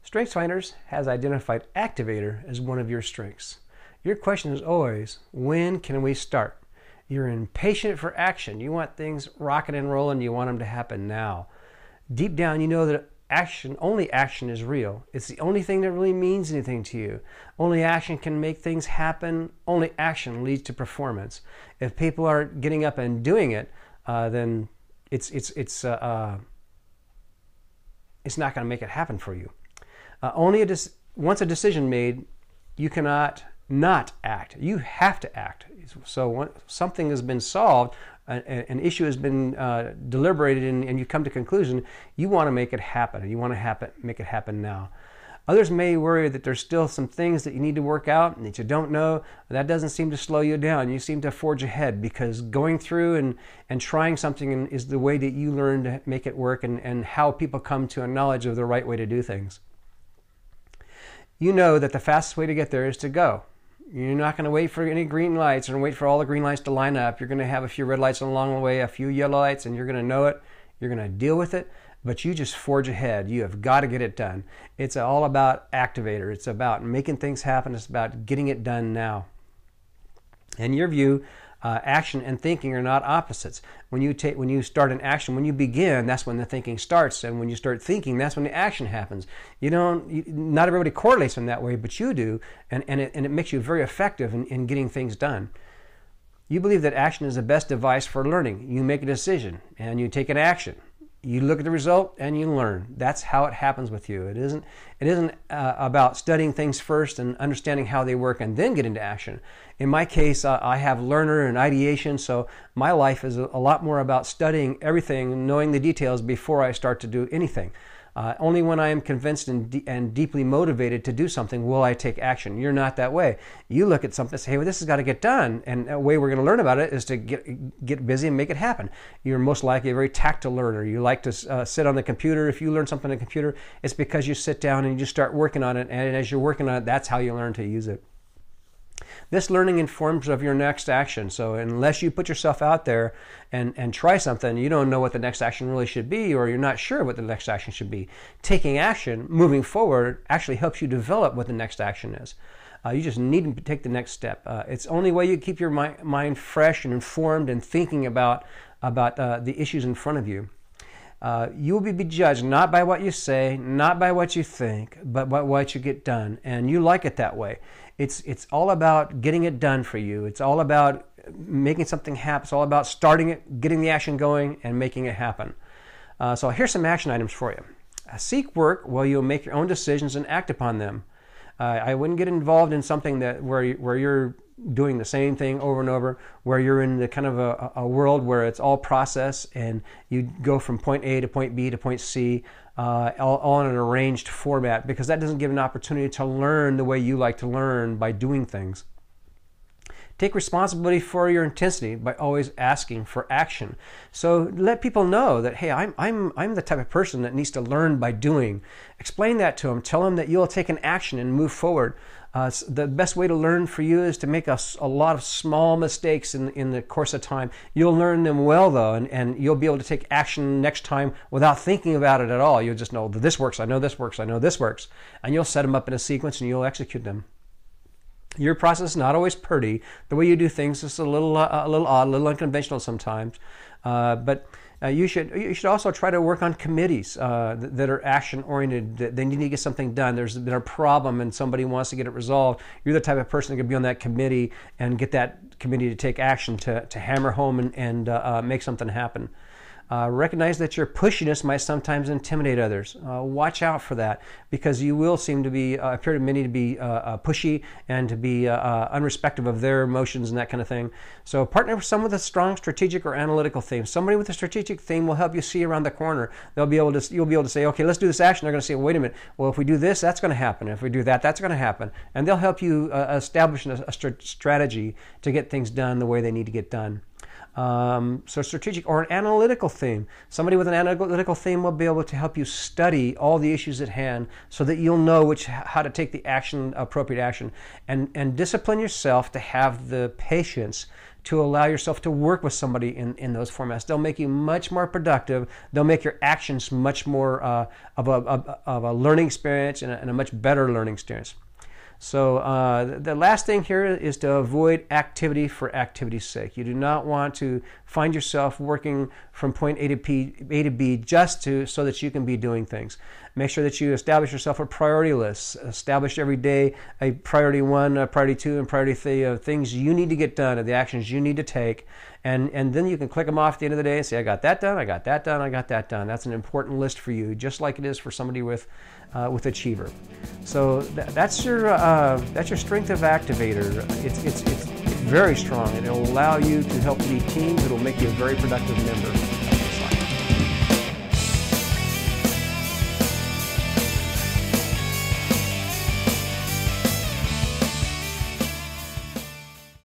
StrengthsFinder has identified Activator as one of your strengths. Your question is always, when can we start? You're impatient for action. You want things rocking and rolling. You want them to happen now. Deep down, you know that only action is real. It's the only thing that really means anything to you. Only action can make things happen. Only action leads to performance. If people aren't getting up and doing it, then it's not going to make it happen for you. Once a decision made, you cannot not act. You have to act. So when something has been solved, an issue has been deliberated, and you come to conclusion, you want to make it happen. You want to make it happen now. Others may worry that there's still some things that you need to work out and that you don't know. That doesn't seem to slow you down. You seem to forge ahead, because going through and trying something is the way that you learn to make it work, and how people come to a knowledge of the right way to do things. You know that the fastest way to get there is to go. You're not going to wait for any green lights or wait for all the green lights to line up. You're going to have a few red lights along the way, a few yellow lights, and you're going to know it. You're going to deal with it, but you just forge ahead. You have got to get it done. It's all about Activator. It's about making things happen. It's about getting it done now. In your view, action and thinking are not opposites. When you start an action, when you begin, that's when the thinking starts, and when you start thinking, that's when the action happens. Not everybody correlates in that way, but you do, and it makes you very effective in getting things done. You believe that action is the best device for learning. You make a decision and you take an action. You look at the result and you learn. That's how it happens with you. It isn't about studying things first and understanding how they work and then get into action. In my case, I have learner and ideation, so my life is a lot more about studying everything and knowing the details before I start to do anything. Only when I am convinced and deeply motivated to do something will I take action. You're not that way. You look at something and say, hey, well, this has got to get done. And a way we're going to learn about it is to get busy and make it happen. You're most likely a very tactile learner. You like to sit on the computer. If you learn something on the computer, it's because you sit down and you just start working on it. And as you're working on it, that's how you learn to use it. This learning informs of your next action. So unless you put yourself out there and try something, you don't know what the next action really should be, or you're not sure what the next action should be. Taking action, moving forward, actually helps you develop what the next action is. You just need to take the next step. It's the only way you keep your mind fresh and informed and thinking about the issues in front of you. You will be judged not by what you say, not by what you think, but by what you get done. And you like it that way. It's all about getting it done for you. It's all about making something happen. It's all about starting it, getting the action going, and making it happen. So here's some action items for you. Seek work while you'll make your own decisions and act upon them. I wouldn't get involved in something where you're doing the same thing over and over, where you're in the kind of a world where it's all process and you go from point A to point B to point C, all in an arranged format, because that doesn't give an opportunity to learn the way you like to learn by doing things. Take responsibility for your intensity by always asking for action. So let people know that, hey, I'm the type of person that needs to learn by doing. Explain that to them. Tell them that you'll take an action and move forward. The best way to learn for you is to make a lot of small mistakes in the course of time. You'll learn them well, though, and you'll be able to take action next time without thinking about it at all. You'll just know that this works, I know this works, I know this works. And you'll set them up in a sequence and you'll execute them. Your process is not always pretty. The way you do things is a little odd, a little unconventional sometimes. But you should also try to work on committees that are action-oriented. They need to get something done. There's been a problem and somebody wants to get it resolved. You're the type of person that can be on that committee and get that committee to take action to hammer home and make something happen. Recognize that your pushiness might sometimes intimidate others. Watch out for that, because you will seem to appear to many to be pushy and to be unrespectful of their emotions and that kind of thing. So partner with someone with a strong strategic or analytical theme. Somebody with a strategic theme will help you see around the corner. You'll be able to say, okay, let's do this action. They're going to say, well, wait a minute. Well, if we do this, that's going to happen. If we do that, that's going to happen. And they'll help you establish a strategy to get things done the way they need to get done. So strategic or an analytical theme. Somebody with an analytical theme will be able to help you study all the issues at hand so that you'll know how to take the appropriate action, and discipline yourself to have the patience to allow yourself to work with somebody in those formats. They'll make you much more productive. They'll make your actions much more of a learning experience and a much better learning experience. So the last thing here is to avoid activity for activity's sake. You do not want to find yourself working from point A to B just so that you can be doing things. Make sure that you establish yourself a priority list. Establish every day a priority 1, a priority 2, and priority 3 of things you need to get done, of the actions you need to take. And then you can click them off at the end of the day and say, I got that done, I got that done, I got that done. That's an important list for you, just like it is for somebody with Achiever. So that's your Strength of Activator. It's very strong, and it'll allow you to help lead teams. It'll make you a very productive member.